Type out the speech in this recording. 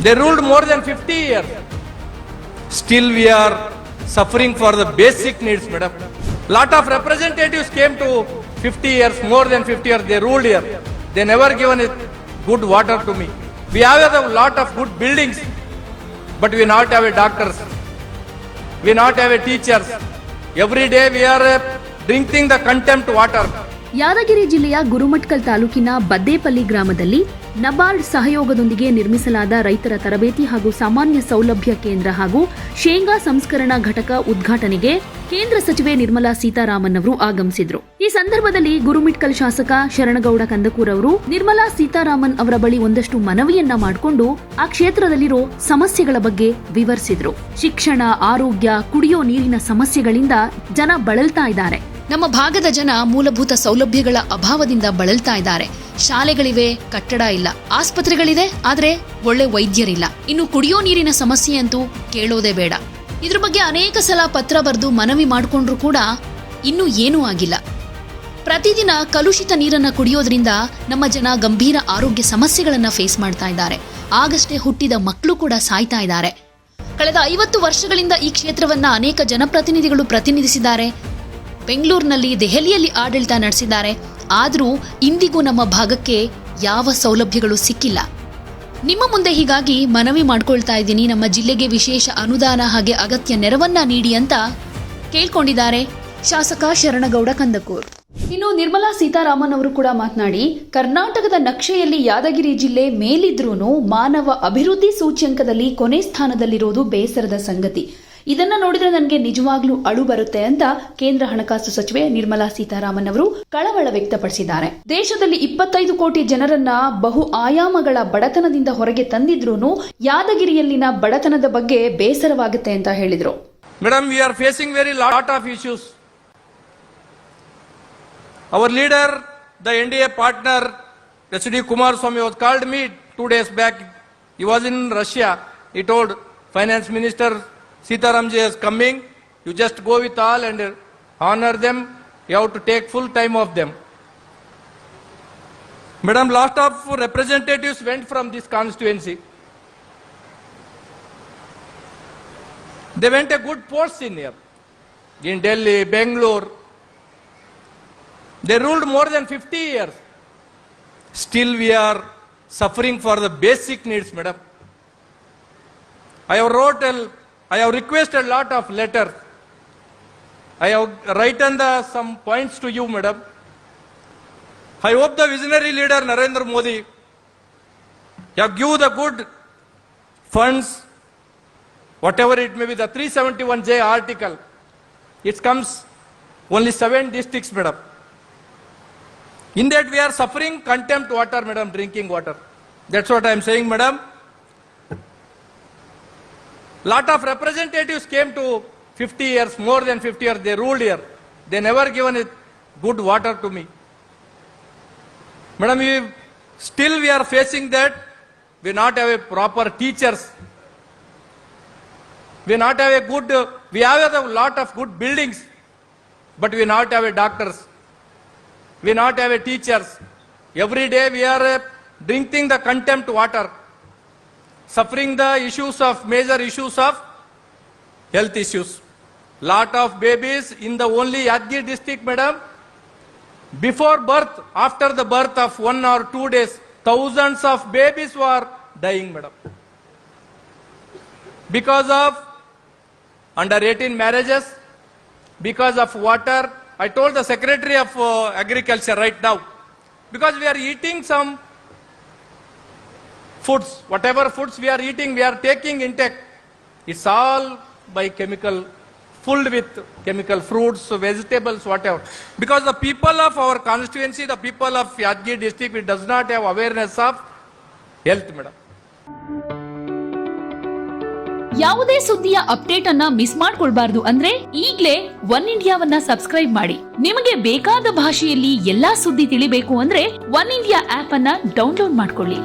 They ruled more than 50 years. Still we are suffering for the basic needs, madam. Lot of representatives came to 50 years, more than 50 years, they ruled here. They never given it good water to me. We have a lot of good buildings, but we not have a doctors. We not have a teachers. Every day we are drinking the contempt water. Yadgir ಜಿಲ್ಲೆಯ ಗುರುಮಟ್ಕಲ್ ತಾಲೂಕಿನ ಬದ್ದೇಪಲ್ಲಿ ಗ್ರಾಮದಲ್ಲಿ ನಬಾರ್ಡ್ ಸಹಯೋಗದೊಂದಿಗೆ ನಿರ್ಮಿಸಲಾದ ರೈತರ ತರಬೇತಿ ಹಾಗೂ ಸಾಮಾನ್ಯ ಸೌಲಭ್ಯ ಕೇಂದ್ರ ಹಾಗೂ ಶೇಂಗಾ ಸಂಸ್ಕರಣಾ ಘಟಕ ಉದ್ಘಾಟನೆಗೆ ಕೇಂದ್ರ ಸಚಿವೆ ನಿರ್ಮಲಾ ಸೀತಾರಾಮನ್ ಅವರು ಆಗಮಿಸಿದ್ರು. ಈ ಸಂದರ್ಭದಲ್ಲಿ ಗುರುಮಿಟ್ಕಲ್ ಶಾಸಕ ಶರಣಗೌಡ ಕಂದಕೂರ್ ಅವರು ನಿರ್ಮಲಾ ಸೀತಾರಾಮನ್ ಅವರ ಬಳಿ ಒಂದಷ್ಟು ಮನವಿಯನ್ನ ಮಾಡಿಕೊಂಡು ಆ ಕ್ಷೇತ್ರದಲ್ಲಿರೋ ಸಮಸ್ಯೆಗಳ ಬಗ್ಗೆ ವಿವರಿಸಿದ್ರು. ಶಿಕ್ಷಣ, ಆರೋಗ್ಯ, ಕುಡಿಯೋ ನೀರಿನ ಸಮಸ್ಯೆಗಳಿಂದ ಜನ ಬಳಲ್ತಾ ಇದ್ದಾರೆ. ನಮ್ಮ ಭಾಗದ ಜನ ಮೂಲಭೂತ ಸೌಲಭ್ಯಗಳ ಅಭಾವದಿಂದ ಬಳಲ್ತಾ ಇದ್ದಾರೆ. ಶಾಲೆಗಳಿವೆ, ಕಟ್ಟಡ ಇಲ್ಲ. ಆಸ್ಪತ್ರೆಗಳಿದೆ, ಆದ್ರೆ ಒಳ್ಳೆ ವೈದ್ಯರಿಲ್ಲ. ಇನ್ನು ಕುಡಿಯೋ ನೀರಿನ ಸಮಸ್ಯೆ ಅಂತೂ ಕೇಳೋದೇ ಬೇಡ. ಇದ್ರ ಬಗ್ಗೆ ಅನೇಕ ಸಲ ಪತ್ರ ಬರೆದು ಮನವಿ ಮಾಡಿಕೊಂಡ್ರು ಕೂಡ ಇನ್ನೂ ಏನೂ ಆಗಿಲ್ಲ. ಪ್ರತಿದಿನ ಕಲುಷಿತ ನೀರನ್ನ ಕುಡಿಯೋದ್ರಿಂದ ನಮ್ಮ ಜನ ಗಂಭೀರ ಆರೋಗ್ಯ ಸಮಸ್ಯೆಗಳನ್ನ ಫೇಸ್ ಮಾಡ್ತಾ ಇದ್ದಾರೆ. ಆಗಷ್ಟೇ ಹುಟ್ಟಿದ ಮಕ್ಕಳು ಕೂಡ ಸಾಯ್ತಾ ಇದ್ದಾರೆ. ಕಳೆದ 50 ವರ್ಷಗಳಿಂದ ಈ ಕ್ಷೇತ್ರವನ್ನ ಅನೇಕ ಜನಪ್ರತಿನಿಧಿಗಳು ಪ್ರತಿನಿಧಿಸಿದ್ದಾರೆ. ಬೆಂಗಳೂರಿನಲ್ಲಿ, ದೆಹಲಿಯಲ್ಲಿ ಆಡಳಿತ ನಡೆಸಿದ್ದಾರೆ. ಆದರೂ ಇಂದಿಗೂ ನಮ್ಮ ಭಾಗಕ್ಕೆ ಯಾವ ಸೌಲಭ್ಯಗಳು ಸಿಕ್ಕಿಲ್ಲ. ನಿಮ್ಮ ಮುಂದೆ ಹೀಗಾಗಿ ಮನವಿ ಮಾಡ್ಕೊಳ್ತಾ ಇದ್ದೀನಿ, ನಮ್ಮ ಜಿಲ್ಲೆಗೆ ವಿಶೇಷ ಅನುದಾನ ಹಾಗೆ ಅಗತ್ಯ ನೆರವನ್ನ ನೀಡಿ ಅಂತ ಕೇಳ್ಕೊಂಡಿದ್ದಾರೆ ಶಾಸಕ ಶರಣಗೌಡ ಕಂದಕೂರ್. ಇನ್ನು ನಿರ್ಮಲಾ ಸೀತಾರಾಮನ್ ಅವರು ಕೂಡ ಮಾತನಾಡಿ, ಕರ್ನಾಟಕದ ನಕ್ಷೆಯಲ್ಲಿ ಯಾದಗಿರಿ ಜಿಲ್ಲೆ ಮೇಲಿದ್ರೂನು ಮಾನವ ಅಭಿವೃದ್ಧಿ ಸೂಚ್ಯಂಕದಲ್ಲಿ ಕೊನೆ ಸ್ಥಾನದಲ್ಲಿರೋದು ಬೇಸರದ ಸಂಗತಿ. ಇದನ್ನ ನೋಡಿದ್ರೆ ನನಗೆ ನಿಜವಾಗ್ಲೂ ಅಳು ಬರುತ್ತೆ ಅಂತ ಕೇಂದ್ರ ಹಣಕಾಸು ಸಚಿವೆ ನಿರ್ಮಲಾ ಸೀತಾರಾಮನ್ ಅವರು ಕಳವಳ ವ್ಯಕ್ತಪಡಿಸಿದ್ದಾರೆ. ದೇಶದಲ್ಲಿ 25 ಕೋಟಿ ಜನರನ್ನ ಬಹು ಆಯಾಮಗಳ ಬಡತನದಿಂದ ಹೊರಗೆ ತಂದಿದ್ರೂನು ಯಾದಗಿರಿಯಲ್ಲಿನ ಬಡತನದ ಬಗ್ಗೆ ಬೇಸರವಾಗುತ್ತೆ ಅಂತ ಹೇಳಿದ್ರು. Madam, we are facing very lot of issues. Our leader, the NDA partner, H.D. Kumaraswamy was called me 2 days back. He was in Russia. He told Finance Minister Sitaramji is coming. You just go with all and honor them. You have to take full time of them. Madam, lot of representatives went from this constituency. They went a good post in here. In Delhi, Bangalore. They ruled more than 50 years. Still we are suffering for the basic needs, madam. I have requested a lot of letters. I have written some points to you, madam. I hope the visionary leader Narendra Modi have given the good funds, whatever it may be, the 371J article. It comes only 7 districts, madam. In that we are suffering contempt water, madam, drinking water. That's what I am saying, madam. Lot of representatives came to 50 years, more than 50 years, they ruled here. They never given it good water to me. Madam, still we are facing that. We not have a proper teachers. We not have a good, we have a lot of good buildings, but we not have a doctors. We not have a teachers. Every day we are drinking the contempt water. Suffering the issues of major issues of health issues. Lot of babies in the only Yadgir district, madam. Before birth, after the birth of 1 or 2 days, thousands of babies were dying, madam. Because of under 18 marriages, because of water. I told the Secretary of Agriculture right now, because we are eating some foods, whatever foods we are eating, we are taking intake. It's all by chemical, filled with chemical fruits, vegetables, whatever. Because the people of our constituency, the people of Yadgir district, it does not have awareness of health, madam. ಯಾವುದೇ ಸುದ್ದಿಯ update ಅನ್ನ miss ಮಾಡ್ಕೊಳ್ಬಾರ್ದು ಅಂದ್ರೆ ಈಗ್ಲೇ one ಇಂಡಿಯಾವನ್ನ subscribe ಮಾಡಿ. ನಿಮಗೆ ಬೇಕಾದ ಭಾಷೆಯಲ್ಲಿ ಎಲ್ಲಾ ಸುದ್ದಿ ತಿಳಿಬೇಕು ಅಂದ್ರೆ ಒನ್ ಇಂಡಿಯಾ ಆಪ್ ಅನ್ನ ಡೌನ್ಲೋಡ್ ಮಾಡ್ಕೊಳ್ಳಿ.